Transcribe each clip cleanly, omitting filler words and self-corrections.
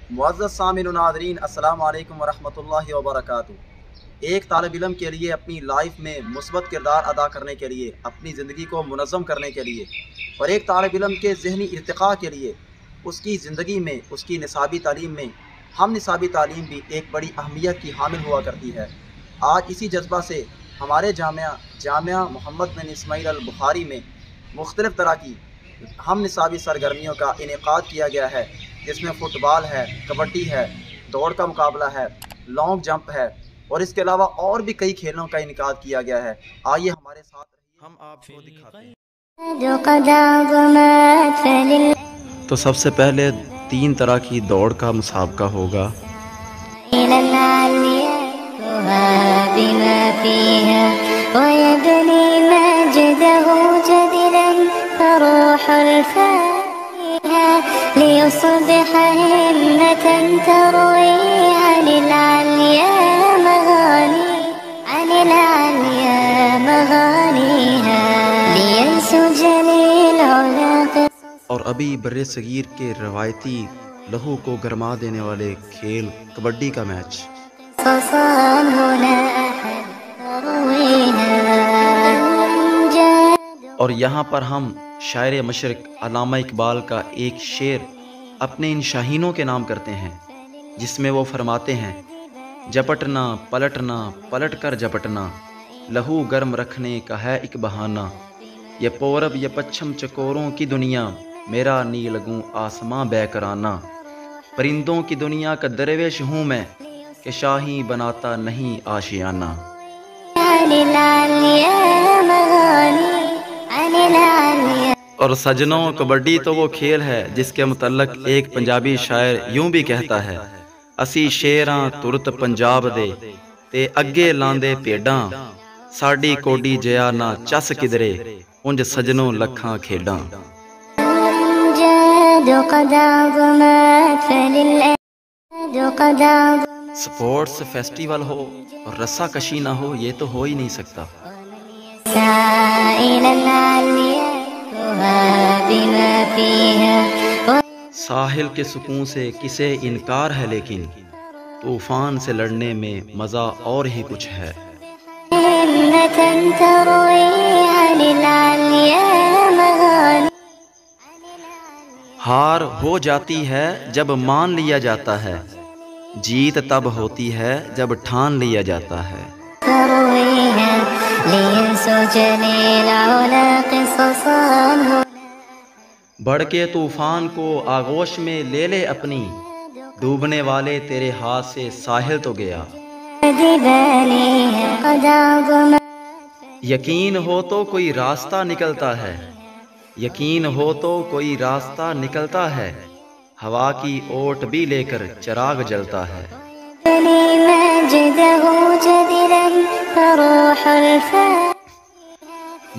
मुअज़्ज़ज़ सामिन व नाज़रीन, अस्सलाम वालेकुम वरहमतुल्लाहि वबरकातुहू। एक तालिब इल्म के लिए अपनी लाइफ में मुस्बत किरदार अदा करने के लिए, अपनी ज़िंदगी को मुनज़्ज़म करने के लिए और एक तालिब इल्म के ज़हनी इर्तिक़ा के लिए उसकी ज़िंदगी में, उसकी निसाबी तालीम में हम निसाबी तालीम भी एक बड़ी अहमियत की हामिल हुआ करती है। आज इसी जज्बा से हमारे जामिया मोहम्मद बिन इस्माइल अल बुखारी में मुख्तलिफ़ तरह की हम निसाबी सरगर्मियों का इनेकाद किया गया है, जिसमें फ़ुटबॉल है, कबड्डी है, दौड़ का मुकाबला है, लॉन्ग जंप है और इसके अलावा और भी कई खेलों का इनेकाद किया गया है। आइए हमारे साथ रहिए, हम आपको दिखाते हैं। तो सबसे पहले 3 तरह की दौड़ का मुसाबका होगा। और अभी बर्रे सगीर के रवायती लहू को गरमा देने वाले खेल कबड्डी का मैच। और यहाँ पर हम शायर मशरिक अल्लामा इकबाल का एक शेर अपने इन शाहीनों के नाम करते हैं, जिसमें वो फरमाते हैं, झपटना पलटना पलट कर झपटना, लहू गर्म रखने का है एक बहाना, ये पूरब ये पश्चिम चकोरों की दुनिया, मेरा नी लगूं आसमां बैकराना, परिंदों की दुनिया का दरवेश हूँ मैं, कि शाही बनाता नहीं आशियाना। और सजनों, कबड्डी तो वो खेल है जिसके मुतल्लक एक पंजाबी शायर यूं भी कहता है, असी शेरां तुरत पंजाब दे ते अगे लांदे भेडां, साडी कोडी जिया ना चस किधरे, उंज सजनों लखां खेडां। स्पोर्ट्स फेस्टिवल हो और रस्सा कशी ना हो, ये तो हो ही नहीं सकता। साहिल के सुकून से किसे इनकार है, लेकिन तूफान से लड़ने में मजा और ही कुछ है। हार हो जाती है जब मान लिया जाता है, जीत तब होती है जब ठान लिया जाता है। बढ़ के तूफान को आगोश में ले ले अपनी, डूबने वाले तेरे हाथ से साहिल तो गया। यकीन हो तो कोई रास्ता निकलता है, यकीन हो तो कोई रास्ता निकलता है, हवा की ओट भी लेकर चिराग जलता है।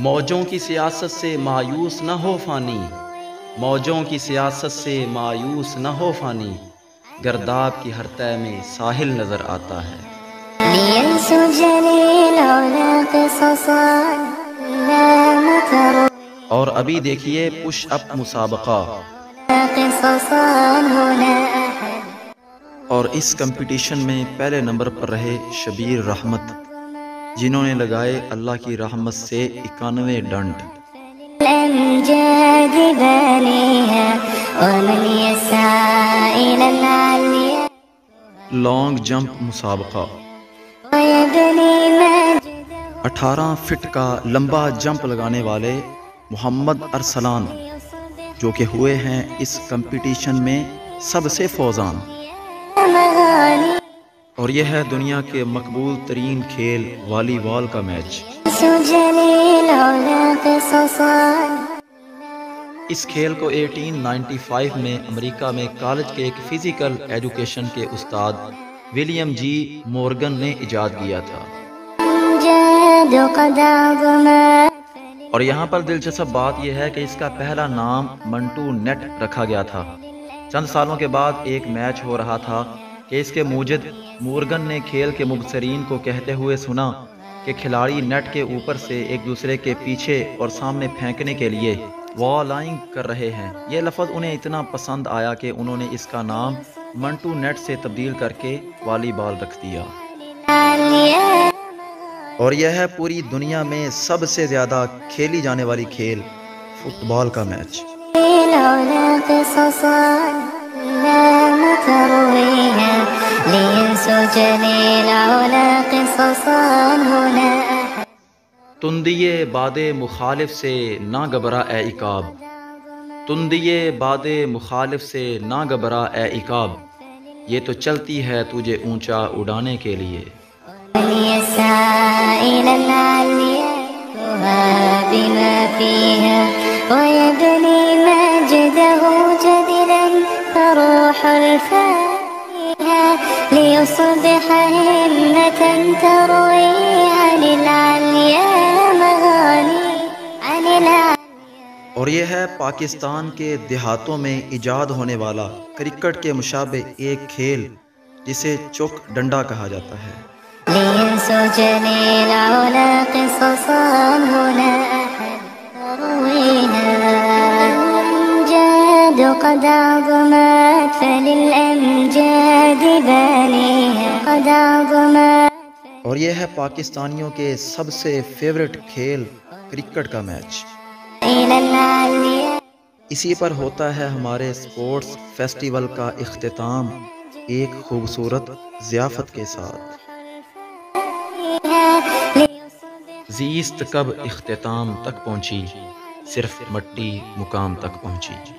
मौजों की सियासत से मायूस न हो फानी, मौजों की सियासत से मायूस न हो फानी, गर्दाब की हर तह में साहिल नजर आता है। और अभी देखिए पुश अप मुसाबका। और इस कंपटीशन में पहले नंबर पर रहे शबीर रहमत, जिन्होंने लगाए अल्लाह की रहमत से 91 डंड। Long jump मुसाबका। 18 फीट का लंबा जंप लगाने वाले मोहम्मद अरसलान, जो कि हुए हैं इस कंपटीशन में सबसे फौजान। और यह है दुनिया के मकबूल तरीन खेल वॉलीबॉल का मैच। इस खेल को 1895 में अमेरिका में कॉलेज के एक फिजिकल एजुकेशन के उस्ताद विलियम जी मॉर्गन ने इजाद किया था। और यहाँ पर दिलचस्प बात यह है कि इसका पहला नाम मंटू नेट रखा गया था। चंद सालों के बाद एक मैच हो रहा था कि इसके मूजिद मॉर्गन ने खेल के मुबसरीन को कहते हुए सुना कि खिलाड़ी नेट के ऊपर से एक दूसरे के पीछे और सामने फेंकने के लिए वॉलाइंग कर रहे हैं। ये लफ्ज़ उन्हें इतना पसंद आया कि उन्होंने इसका नाम منٹو نیٹ سے تبدیل کر کے والی بال رکھ دیا۔ اور یہ ہے پوری دنیا میں سب سے زیادہ کھیلی جانے والی کھیل فٹ بال کا میچ۔ تندیے باد مخالف سے نہ گھبرا اے عقاب، تندیے باد مخالف سے نہ گھبرا اے عقاب، یہ تو چلتی ہے تجھے اونچا اڑانے کے لیے۔ اور یہ ہے پاکستان کے دیہاتوں میں ایجاد ہونے والا کرکٹ کے مشابہ ایک کھیل جسے چوک ڈنڈا کہا جاتا ہے۔ قد عظمت فللأمجاد بانيها قد عظمت۔ اور یہ ہے پاکستانیوں کے سب سے فیورٹ کھیل کرکٹ کا میچ۔ اسی پر ہوتا ہے ہمارے سپورٹس فیسٹیول کا اختتام ایک خوبصورت ضیافت کے ساتھ۔ زیست کب اختتام تک پہنچی، صرف مٹی مقام تک پہنچی۔